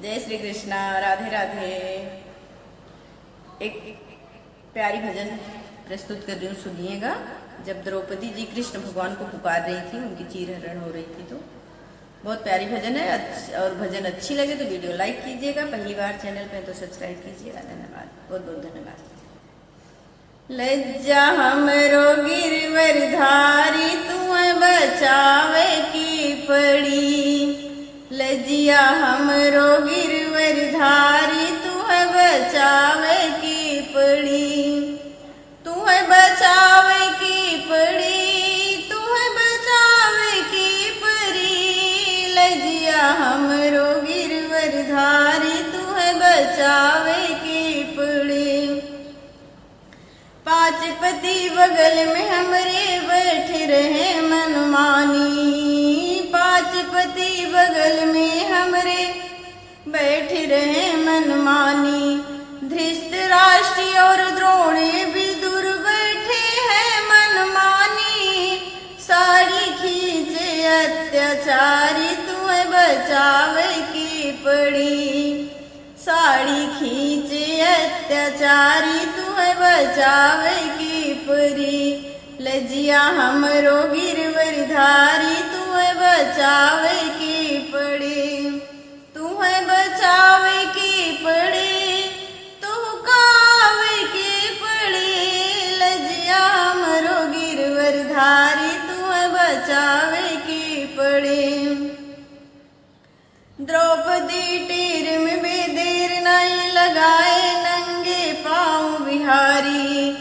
जय श्री कृष्णा, राधे राधे। एक प्यारी भजन प्रस्तुत कर रही हूँ, सुनिएगा। जब द्रौपदी जी कृष्ण भगवान को पुकार रही थी, उनकी चीरहरण हो रही थी, तो बहुत प्यारी भजन है। और भजन अच्छी लगे तो वीडियो लाइक कीजिएगा, पहली बार चैनल पे तो सब्सक्राइब कीजिएगा। धन्यवाद, बहुत बहुत धन्यवाद। लज्जा हमरो गिरवर धारी, तुम्हें बचावे की पड़ी। लज्जिया हमरो गिरवर धारी, तुम्हें बचावे की पड़ी। तुम्हें बचावे की पड़ी, तुम्हें बचावे की पड़ी। लज्जिया हमरो गिरवर धारी, तुम्हें बचावे की पड़ी। पांच पति बगल में हमरे बैठे रहे मनमानी। पांच पति बगल में हमरे बैठे रहे मनमानी। धृतराष्ट्र और द्रोण विदुर बैठे हैं मनमानी। साड़ी खींचे अत्याचारी, तुम्हें बचावे की पड़ी। साड़ी खींचे अत्याचारी, तुम्हें बचावे की पड़ी। लज्जिया हमरो गिरवर धारी, तुम्हें बचावे की पड़ी। तुम्हें बचावे की पड़ी, तू कावे की पड़ी। लज्जिया हमरो गिरवर धारी, तुम्हें बचावे की पड़ी। द्रौपदी टीर में बेदेर नहीं लगाए, नंगे पाँव बिहारी।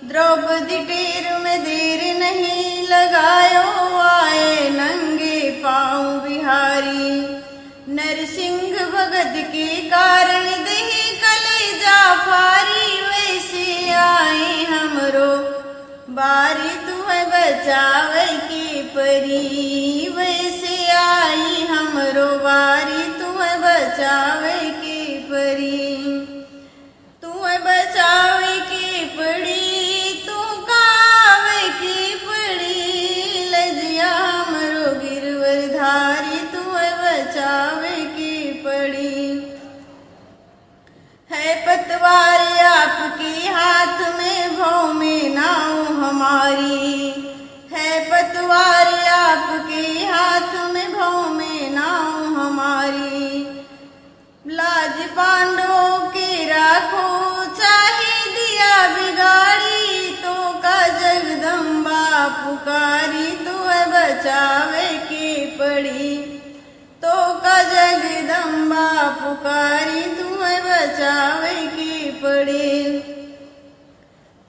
द्रौपदी टीर में देर नहीं लगायो, आए नंगे पाँव बिहारी। नरसिंह भगत के कारण दही कलेजा फारी, वैसे आए हमरो बारी, तुम्हें बचावे की परी। वैसे आई हमरो बारी, तुम्हें बचावे की परी। तुम्हें बचावे की पड़ी, तू कावे की पड़ी। लज्जिया हमरो गिरवर धारी, तुम्हें बचावे की पड़ी। है पतवार आपके हाथ में, भौ में नाव हमारी। है पतवार आपके हाथ में, भौ में नाव हमारी। लाज पांडवों के राखो, चाहे दिया बिगाड़ी। तो का जगदम्बा पुकारी, तुम्हें बचावे की पड़ी। तो का जगदम्बा पुकारी, तुम्हें बचावे की पड़ी।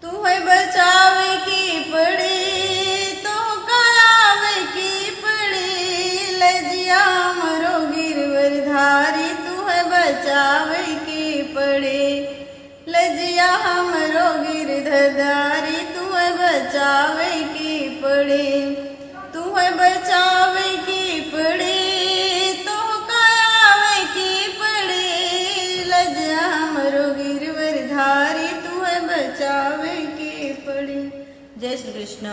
तुम्हें बचावे की पड़ी, तो करावे की पड़ी। लज्जिया हमरो गिरवर धारी, तुम्हें बचावे की पड़ी। लज्जिया हमरो गिरधर धारी, तुम्हें बचावे की पड़ी। तुम्हें बचावे की पड़ी, तो करावे की पड़ी। लज्जिया हमरो गिरवर धारी, तुम्हें बचावे की पड़ी। जय श्री कृष्ण।